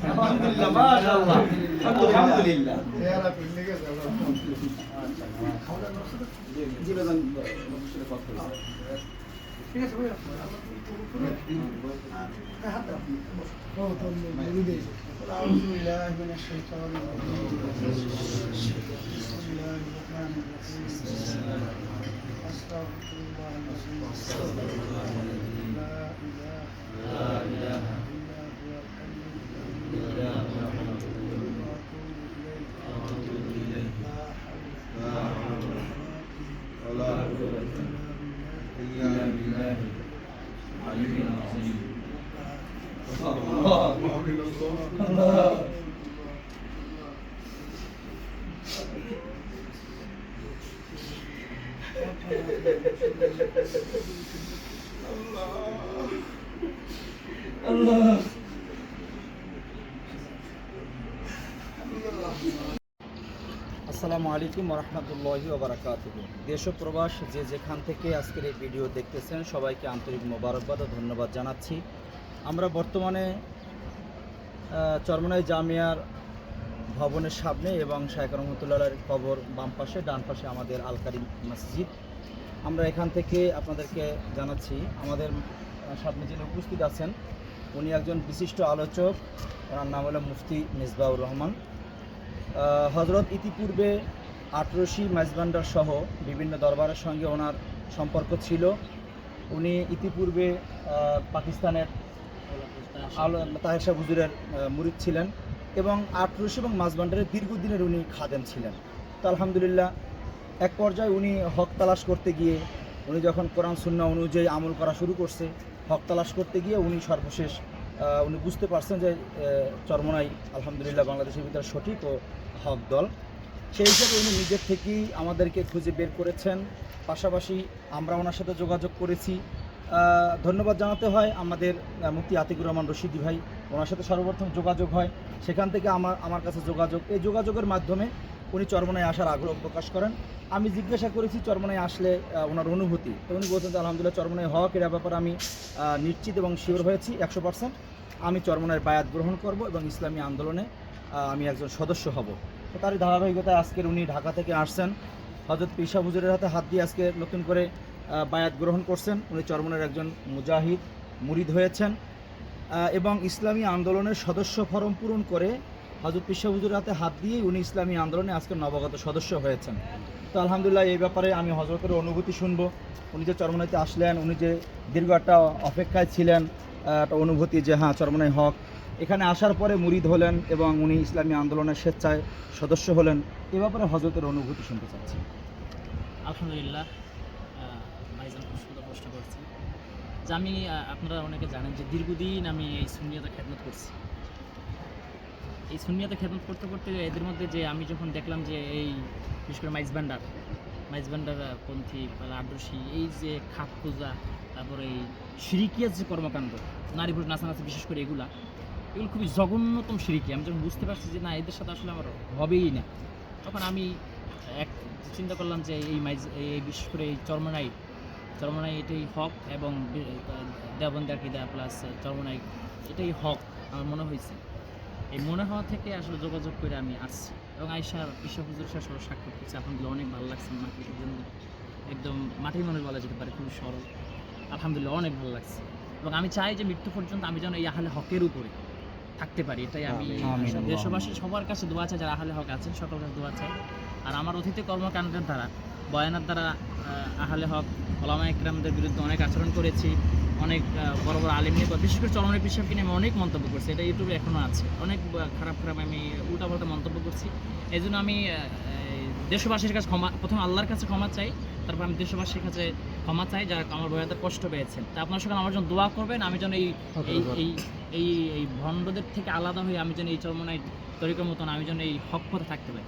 আলহামদুলিল্লাহ মাশাআল্লাহ আলহামদুলিল্লাহ ঠিক আছে ভাই أعوذ بالله من الشيطان الرجيم بسم الله الرحمن الرحيم أستغفر الله العظيم لا إله إلا هو الحي القيوم وأتوب إليه لا حول ولا قوة إلا بالله العلي العظيم الله الله الله আসসালামু আলাইকুম ওয়া রাহমাতুল্লাহি ওয়া বারাকাতুহু। দেশ ও প্রবাস যে যেখান থেকে আজকের এই ভিডিও দেখতেছেন সবাইকে আন্তরিক মোবারকবাদ ও ধন্যবাদ জানাচ্ছি। আমরা বর্তমানে চরমনাই জামিয়ার ভবনের সামনে এবং শায়খ রহমতুল্লাহর কবর বাম পাশে, ডান পাশে আমাদের আল কারিম মসজিদ। আমরা এখান থেকে আপনাদেরকে জানাচ্ছি আমাদের সামনে যিনি উপস্থিত আছেন উনি একজন বিশিষ্ট আলোচক, ওনার নাম হলো মুফতি মিসবাউর রহমান। হজরত ইতিপূর্বে আটরশি মাইজভান্ডার সহ বিভিন্ন দরবারের সঙ্গে ওনার সম্পর্ক ছিল। উনি ইতিপূর্বে পাকিস্তানের তাহের শাহ হুজুরের মুরিদ ছিলেন এবং আটরশি এবং মাইজভান্ডারের দীর্ঘদিনের উনি খাদেম ছিলেন। তো আলহামদুলিল্লাহ এক পর্যায়ে উনি হক তালাশ করতে গিয়ে উনি যখন কোরআন সুন্নাহ অনুযায়ী আমল করা শুরু করছে, হক তালাশ করতে গিয়ে উনি সর্বশেষ উনি বুঝতে পারছেন যে চরমনাই আলহামদুলিল্লাহ বাংলাদেশের ভিতরে সঠিক ও হক দল। সেই হিসাবে উনি নিজের থেকেই আমাদেরকে খুঁজে বের করেছেন, পাশাপাশি আমরা ওনার সাথে যোগাযোগ করেছি। ধন্যবাদ জানাতে হয় আমাদের মুফতি আতিকুর রহমান রশিদি ভাই, ওনার সাথে সর্বপ্রথম যোগাযোগ হয়, সেখান থেকে আমার কাছে যোগাযোগ, এই যোগাযোগের মাধ্যমে উনি চরমনায় আসার আগ্রহ প্রকাশ করেন। আমি জিজ্ঞাসা করেছি চরমনায় আসলে ওনার অনুভূতি, তো উনি বলছেন যে আলহামদুলিল্লাহ চরমনায় হক এর ব্যাপারে আমি নিশ্চিত এবং শিওর হয়েছি 100%। আমি চরমনায় বায়াত গ্রহণ করব এবং ইসলামী আন্দোলনে আমি একজন সদস্য হব। তো তারই ধারাবাহিকতায় আজকের উনি ঢাকা থেকে আসছেন, হযরত পীর সাহেব হুজুরের হাতে হাত দিয়ে আজকে নতুন করে বায়াত গ্রহণ করছেন। উনি চরমনার একজন মুজাহিদ মুরিদ হয়েছেন এবং ইসলামী আন্দোলনের সদস্য ফরম পূরণ করে হযরত পীর সাহেব হুজুরের হাতে হাত দিয়েই উনি ইসলামী আন্দোলনে আজকে নবাগত সদস্য হয়েছেন। তো আলহামদুলিল্লাহ এই ব্যাপারে আমি হযরতের অনুভূতি শুনবো। উনি যে চরমনাইতে আসলেন, উনি যে দীর্ঘ একটা অপেক্ষায় ছিলেন, একটা অনুভূতি যে হ্যাঁ চরমনাই হক, এখানে আসার পরে মুরিদ হলেন এবং উনি ইসলামী আন্দোলনের স্বেচ্ছায় সদস্য হলেন, এ ব্যাপারে হযরতের অনুভূতি শুনতে চাচ্ছি। আলহামদুলিল্লাহ ভাইজান খুব সুন্দর প্রশ্ন করছেন যে আমি আপনারা অনেকে জানেন যে দীর্ঘদিন আমি এই সুন্নিয়াতে খেদমত করছি। এই সুন্নিয়াতে খেদমত করতে করতে এদের মধ্যে যে আমি যখন দেখলাম যে এই বিশেষ করে মাইজভান্ডার পন্থী বা আদর্শী এই যে খাপ পূজা, তারপরে এই শিরিকিয়ার যে কর্মকাণ্ড, নারী পুরুষ নাচানাচি, বিশেষ করে এগুলো খুবই জঘন্যতম শিরিকি, আমি যখন বুঝতে পারছি যে না এদের সাথে আসলে আমার হবেই না, তখন আমি এক চিন্তা করলাম যে এই বিশেষ করে এই চরমনাই এটাই হক এবং দেওবন্দি আকীদা প্লাস চরমনাই এটাই হক আমার মনে হয়েছে। এই মনে হওয়া থেকে আসলে যোগাযোগ করে আমি আসছি এবং আয়েশা পীর হুজুরের সাথে সাক্ষাৎ করছি। আলহামদুলিল্লাহ অনেক ভালো লাগছে, আমাকে একদম মাটির মানুষ বলা যেতে পারে, খুবই সরল। আলহামদুলিল্লাহ অনেক ভালো লাগছে এবং আমি চাই যে মৃত্যু পর্যন্ত আমি যেন এই আহলে হকের উপরে থাকতে পারি, এটাই আমি দেশবাসী সবার কাছে দোয়া চাই, যারা আহলে হক আছেন সকলের কাছে দোয়া চাই। আর আমার অতীতে কর্মকাণ্ডের দ্বারা, বয়ানের দ্বারা আহলে হক ওলামা ইকরামদের বিরুদ্ধে অনেক আচরণ করেছি, অনেক বড় বড় আলেম নিয়ে, বিশেষ করে চরমনাই পীর সাহেবকে নিয়ে আমি অনেক মন্তব্য করছি, এটা ইউটিউবে এখনও আছে, অনেক খারাপ আমি উল্টাপাল্টা মন্তব্য করছি। এই জন্য আমি দেশবাসীর কাছে প্রথম আল্লাহর কাছে ক্ষমা চাই, তারপর আমি দেশবাসীর কাছে ক্ষমা চাই যারা আমার বয়াতে কষ্ট পেয়েছেন। তা আপনার সঙ্গে আমার জন্য দোয়া করবেন, আমি যেন এই ভণ্ডদের থেকে আলাদা হয়ে আমি যেন এই চরমনাই তরিকার মতন আমি যেন এই হক পথে থাকতে পারি।